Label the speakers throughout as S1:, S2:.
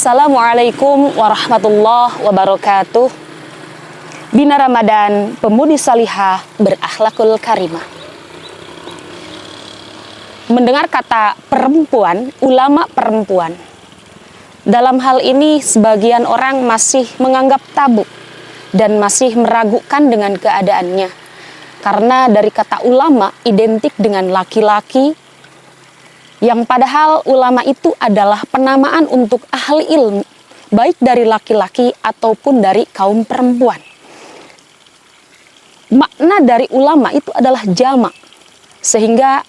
S1: Assalamualaikum warahmatullahi wabarakatuh. Bina Ramadan, pemudi salihah berakhlakul karimah. Mendengar kata perempuan, ulama perempuan, dalam hal ini sebagian orang masih menganggap tabu dan masih meragukan dengan keadaannya. Karena dari kata ulama identik dengan laki-laki, yang padahal ulama itu adalah penamaan untuk ahli ilmu, baik dari laki-laki ataupun dari kaum perempuan. Makna dari ulama itu adalah jamak, sehingga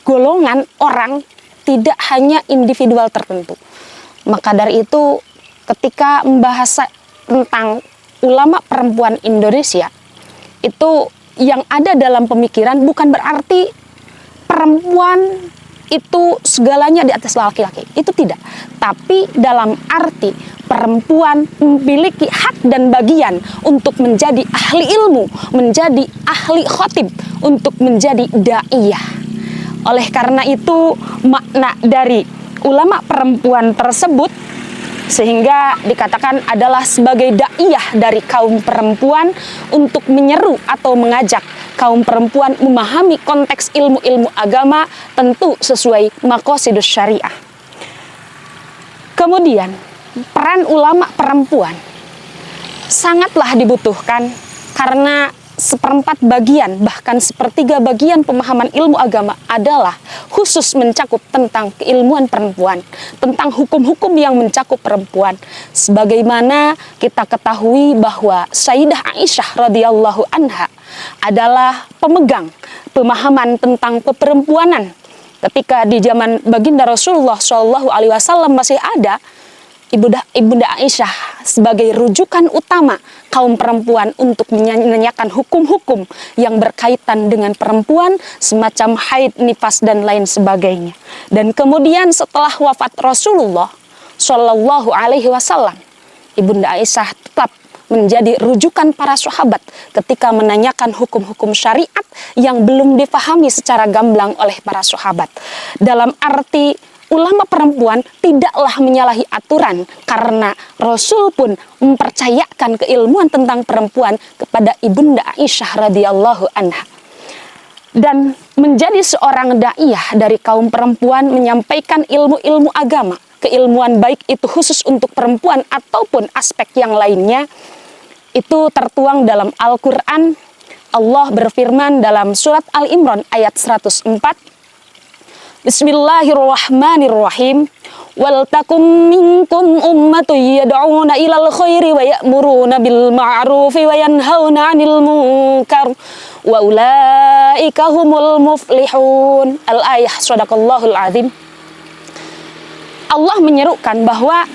S1: golongan orang tidak hanya individual tertentu. Maka dari itu ketika membahas tentang ulama perempuan Indonesia, itu yang ada dalam pemikiran bukan berarti perempuan itu segalanya di atas laki-laki, itu tidak. Tapi dalam arti perempuan memiliki hak dan bagian untuk menjadi ahli ilmu, menjadi ahli khotib, untuk menjadi da'iyah. Oleh karena itu makna dari ulama perempuan tersebut sehingga dikatakan adalah sebagai da'iyah dari kaum perempuan untuk menyeru atau mengajak kaum perempuan memahami konteks ilmu-ilmu agama tentu sesuai maqasidus syariah. Kemudian peran ulama perempuan sangatlah dibutuhkan karena seperempat bagian bahkan sepertiga bagian pemahaman ilmu agama adalah khusus mencakup tentang keilmuan perempuan, tentang hukum-hukum yang mencakup perempuan. Sebagaimana kita ketahui bahwa Sayyidah Aisyah radhiyallahu anha adalah pemegang pemahaman tentang keperempuanan. Ketika di zaman baginda Rasulullah SAW masih ada, Ibunda Aisyah sebagai rujukan utama kaum perempuan untuk menanyakan hukum-hukum yang berkaitan dengan perempuan semacam haid, nifas dan lain sebagainya. Dan kemudian setelah wafat Rasulullah Shallallahu Alaihi Wasallam, Ibunda Aisyah tetap menjadi rujukan para sahabat ketika menanyakan hukum-hukum syariat yang belum difahami secara gamblang oleh para sahabat. Dalam arti ulama perempuan tidaklah menyalahi aturan karena Rasul pun mempercayakan keilmuan tentang perempuan kepada Ibunda Aisyah radhiyallahu anha. Dan menjadi seorang da'iyah dari kaum perempuan menyampaikan ilmu-ilmu agama, keilmuan baik itu khusus untuk perempuan ataupun aspek yang lainnya, itu tertuang dalam Al-Quran. Allah berfirman dalam surat Al-Imran ayat 104, Bismillahirrahmanirrahim. Wal takum minkum ummatun yad'una ilal khairi wa ya'muruna bil ma'rufi wa yanhauna 'anil munkar wa ulaika humul muflihun. Al-ayah, sadaqallahul azim. Allah menyerukan bahwa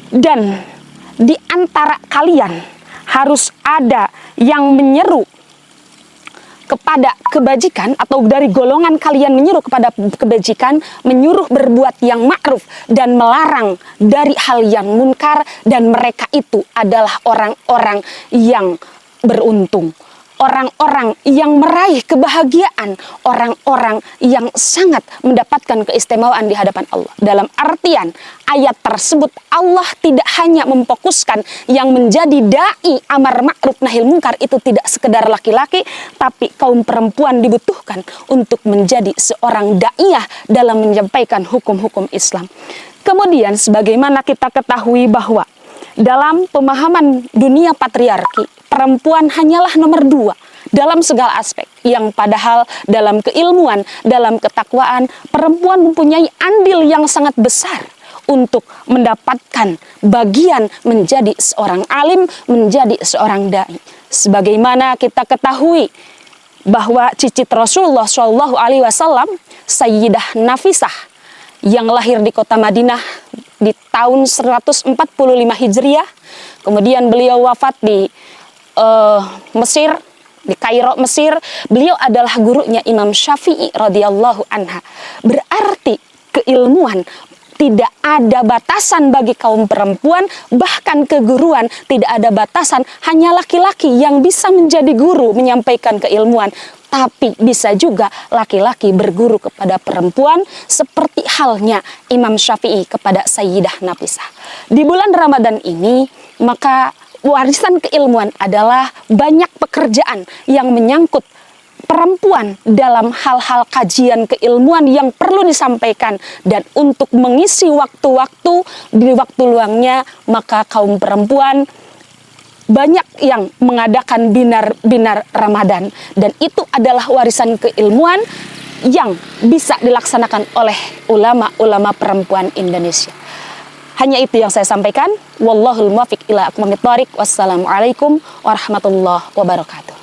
S1: dan di antara kalian harus ada yang menyeru kepada kebajikan, atau dari golongan kalian menyeru kepada kebajikan, menyuruh berbuat yang ma'ruf dan melarang dari hal yang munkar, dan mereka itu adalah orang-orang yang beruntung, orang-orang yang meraih kebahagiaan, orang-orang yang sangat mendapatkan keistimewaan di hadapan Allah. Dalam artian ayat tersebut Allah tidak hanya memfokuskan yang menjadi da'i amar ma'ruf nahil munkar itu tidak sekedar laki-laki, tapi kaum perempuan dibutuhkan untuk menjadi seorang da'iyah dalam menyampaikan hukum-hukum Islam. Kemudian sebagaimana kita ketahui bahwa dalam pemahaman dunia patriarki, perempuan hanyalah nomor 2 dalam segala aspek, yang padahal dalam keilmuan, dalam ketakwaan, perempuan mempunyai andil yang sangat besar untuk mendapatkan bagian menjadi seorang alim, menjadi seorang da'i. Sebagaimana kita ketahui bahwa cicit Rasulullah SAW, Sayyidah Nafisah, yang lahir di kota Madinah di tahun 145 Hijriah, kemudian beliau wafat di Mesir, di Kairo, Mesir. Beliau adalah gurunya Imam Syafi'i radhiyallahu anha. Berarti keilmuan tidak ada batasan bagi kaum perempuan, bahkan keguruan tidak ada batasan, hanya laki-laki yang bisa menjadi guru menyampaikan keilmuan. Tapi bisa juga laki-laki berguru kepada perempuan, seperti halnya Imam Syafi'i kepada Sayyidah Nafisah. Di bulan Ramadan ini, maka warisan keilmuan adalah banyak pekerjaan yang menyangkut perempuan dalam hal-hal kajian keilmuan yang perlu disampaikan, dan untuk mengisi waktu-waktu di waktu luangnya, maka kaum perempuan banyak yang mengadakan binar Ramadan, dan itu adalah warisan keilmuan yang bisa dilaksanakan oleh ulama-ulama perempuan Indonesia. Hanya itu yang saya sampaikan. Wallahul muwaffiq ila aqwamit thoriq. Wassalamualaikum warahmatullahi wabarakatuh.